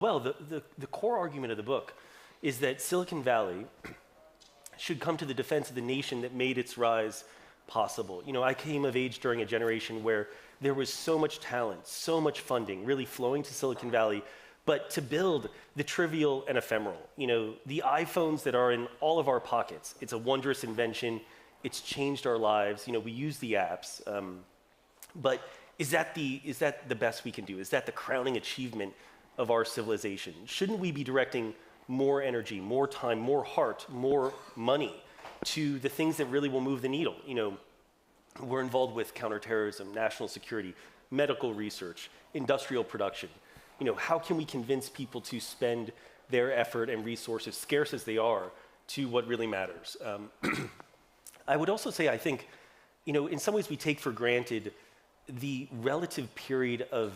Well, the core argument of the book is that Silicon Valley should come to the defense of the nation that made its rise possible. You know, I came of age during a generation where there was so much talent, so much funding really flowing to Silicon Valley, but to build the trivial and ephemeral. You know, the iPhones that are in all of our pockets, it's a wondrous invention, it's changed our lives, you know, we use the apps, but is that the best we can do? Is that the crowning achievement of our civilization? Shouldn't we be directing more energy, more time, more heart, more money to the things that really will move the needle? You know, we're involved with counterterrorism, national security, medical research, industrial production. You know, how can we convince people to spend their effort and resources, scarce as they are, to what really matters? I would also say, I think, you know, in some ways we take for granted the relative period of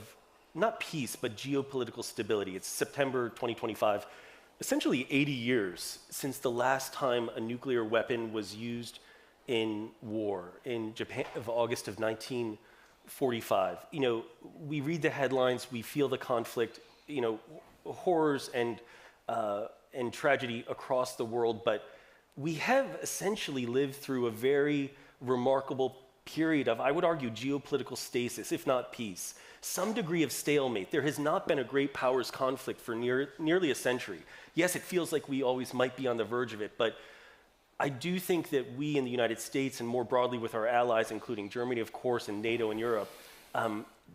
not peace, but geopolitical stability. It's September 2025, essentially 80 years since the last time a nuclear weapon was used in war in Japan of August of 1945. You know, we read the headlines, we feel the conflict, you know, horrors and tragedy across the world, but we have essentially lived through a very remarkable period of, I would argue, geopolitical stasis, if not peace. Some degree of stalemate. There has not been a great powers conflict for nearly a century. Yes, it feels like we always might be on the verge of it, but I do think that we in the United States, and more broadly with our allies, including Germany, of course, and NATO and Europe,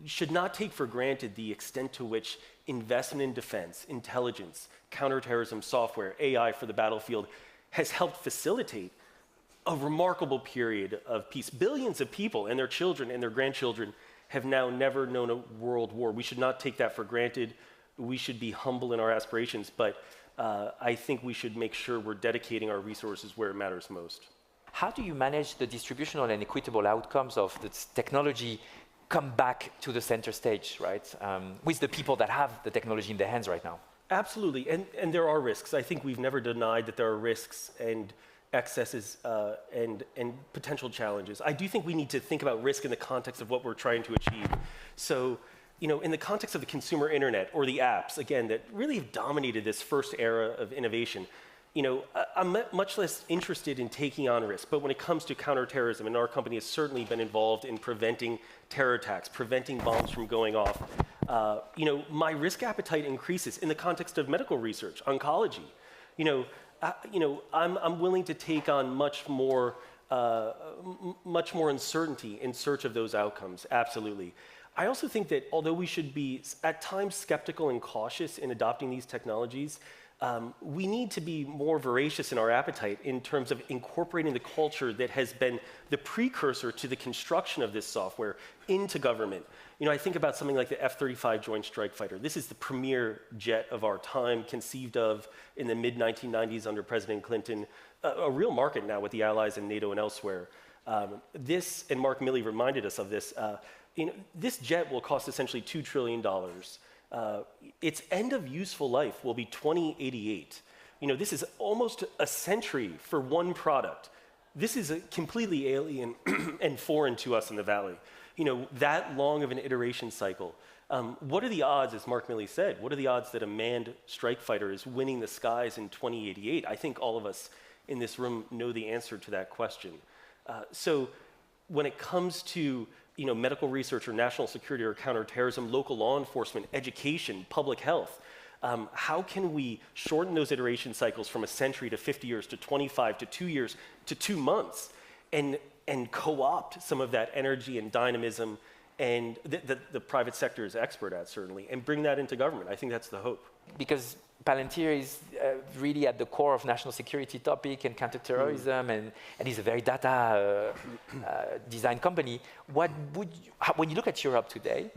should not take for granted the extent to which investment in defense, intelligence, counterterrorism software, AI for the battlefield has helped facilitate a remarkable period of peace. Billions of people and their children and their grandchildren have now never known a world war. We should not take that for granted. We should be humble in our aspirations, but I think we should make sure we're dedicating our resources where it matters most. How do you manage the distributional and equitable outcomes of this technology come back to the center stage, right? With the people that have the technology in their hands right now? Absolutely, and there are risks. I think we've never denied that there are risks and excesses and potential challenges. I do think we need to think about risk in the context of what we're trying to achieve. So, you know, in the context of the consumer internet or the apps, again, that really have dominated this first era of innovation, you know, I'm much less interested in taking on risk, but when it comes to counterterrorism, and our company has certainly been involved in preventing terror attacks, preventing bombs from going off, you know, my risk appetite increases in the context of medical research, oncology. You know, I'm willing to take on much more uncertainty in search of those outcomes, absolutely. I also think that although we should be at times skeptical and cautious in adopting these technologies, we need to be more voracious in our appetite in terms of incorporating the culture that has been the precursor to the construction of this software into government. You know, I think about something like the F-35 Joint Strike Fighter. This is the premier jet of our time, conceived of in the mid-1990s under President Clinton, a real market now with the Allies and NATO and elsewhere. This, and Mark Milley reminded us of this, you know, this jet will cost essentially $2 trillion. Its end of useful life will be 2088. You know, this is almost a century for one product. This is completely alien and foreign to us in the Valley. You know, that long of an iteration cycle. What are the odds, as Mark Milley said, what are the odds that a manned strike fighter is winning the skies in 2088? I think all of us in this room know the answer to that question. So when it comes to, you know, medical research or national security or counterterrorism, local law enforcement, education, public health, how can we shorten those iteration cycles from a century to 50 years to 25 to 2 years to 2 months and co-opt some of that energy and dynamism and the private sector is expert at, certainly, and bring that into government? I think that's the hope. Because Palantir is really at the core of national security topic and counterterrorism, and is a very data design company. What would when you look at Europe today,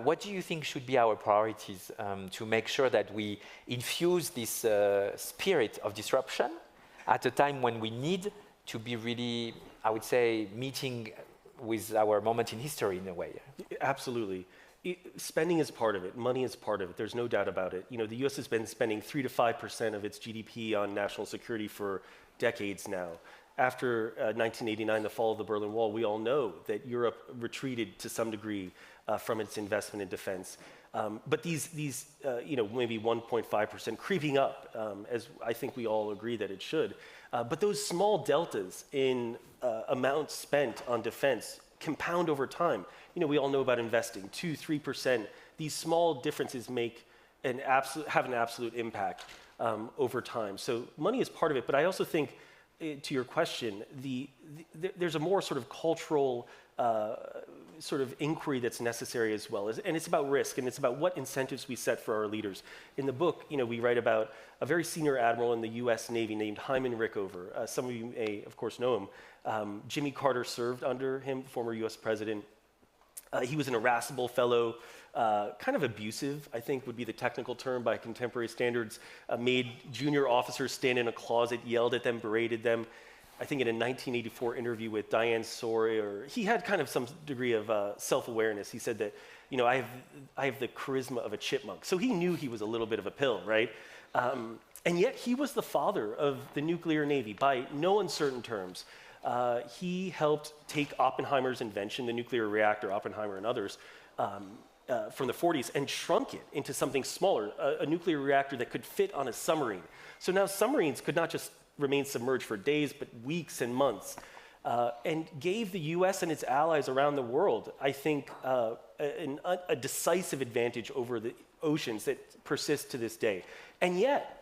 what do you think should be our priorities to make sure that we infuse this spirit of disruption at a time when we need to be really, I would say, meeting with our moment in history in a way? Absolutely. Spending is part of it. Money is part of it. There's no doubt about it. You know, the U.S. has been spending 3 to 5% of its GDP on national security for decades now. After 1989, the fall of the Berlin Wall, we all know that Europe retreated to some degree from its investment in defense. But these maybe 1.5% creeping up, as I think we all agree that it should. But those small deltas in amounts spent on defense compound over time. We all know about investing, 2-3%. These small differences have an absolute impact over time. So money is part of it, but I also think, to your question, there's a more sort of cultural sort of inquiry that's necessary as well. And it's about risk, and it's about what incentives we set for our leaders. In the book, we write about a very senior admiral in the US Navy named Hyman Rickover. Some of you may, of course, know him. Jimmy Carter served under him, former US president. He was an irascible fellow, kind of abusive, I think would be the technical term by contemporary standards, made junior officers stand in a closet, yelled at them, berated them. I think in a 1984 interview with Diane Sawyer, he had kind of some degree of self-awareness. He said that, I have the charisma of a chipmunk. So he knew he was a little bit of a pill, right? And yet he was the father of the nuclear navy by no uncertain terms. He helped take Oppenheimer's invention, the nuclear reactor, Oppenheimer and others, from the 40s and shrunk it into something smaller, a nuclear reactor that could fit on a submarine. So now submarines could not just remain submerged for days, but weeks and months, and gave the US and its allies around the world, I think, a decisive advantage over the oceans that persist to this day. And yet,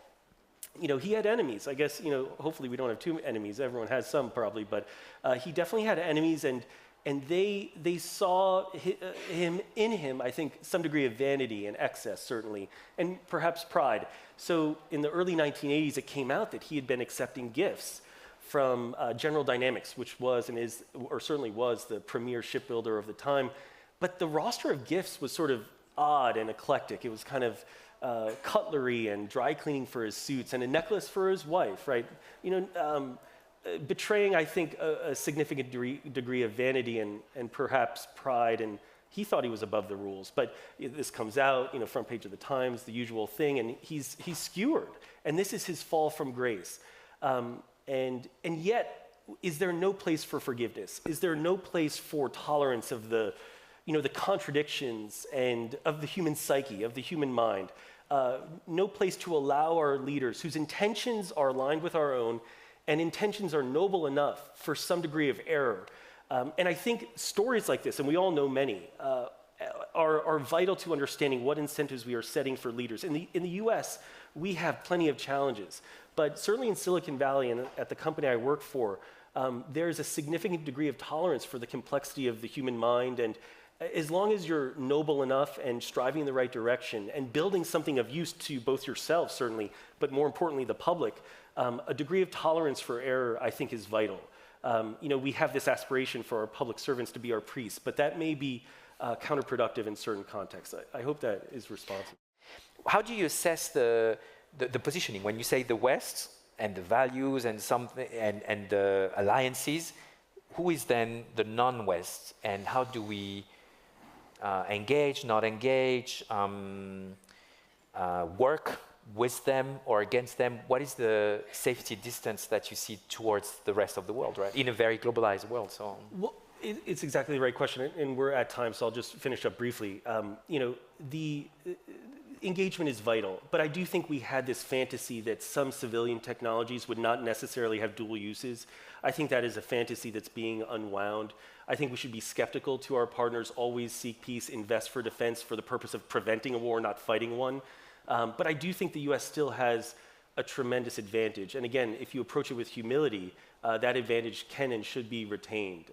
he had enemies. I guess, hopefully we don't have too many enemies. Everyone has some probably, but he definitely had enemies, and they saw in him, I think, some degree of vanity and excess, certainly, and perhaps pride. So in the early 1980s, it came out that he had been accepting gifts from General Dynamics, which was and is, or certainly was, the premier shipbuilder of the time. But the roster of gifts was sort of odd and eclectic. It was kind of cutlery and dry cleaning for his suits and a necklace for his wife, right? Betraying, I think, a significant degree of vanity and perhaps pride, and he thought he was above the rules. But this comes out, front page of the Times, the usual thing, and he's skewered. And this is his fall from grace. And yet, is there no place for forgiveness? Is there no place for tolerance of the contradictions and of the human psyche, of the human mind? No place to allow our leaders, whose intentions are aligned with our own, and intentions are noble enough for some degree of error. And I think stories like this, and we all know many, are vital to understanding what incentives we are setting for leaders. In the US, we have plenty of challenges, but certainly in Silicon Valley and at the company I work for, there's a significant degree of tolerance for the complexity of the human mind, and as long as you're noble enough and striving in the right direction and building something of use to both yourself, certainly, but more importantly, the public, a degree of tolerance for error, I think, is vital. We have this aspiration for our public servants to be our priests, but that may be counterproductive in certain contexts. I hope that is responsive. How do you assess the positioning when you say the West and the values and the alliances? Who is then the non-West, and how do we engage, not engage, work with them or against them? What is the safety distance that you see towards the rest of the world, right? In a very globalized world. So, well, it's exactly the right question, and we're at time, so I'll just finish up briefly. The engagement is vital, but I do think we had this fantasy that some civilian technologies would not necessarily have dual uses. I think that is a fantasy that's being unwound. I think we should be skeptical to our partners, always seek peace, invest for defense for the purpose of preventing a war, not fighting one. But I do think the US still has a tremendous advantage. And again, if you approach it with humility, that advantage can and should be retained.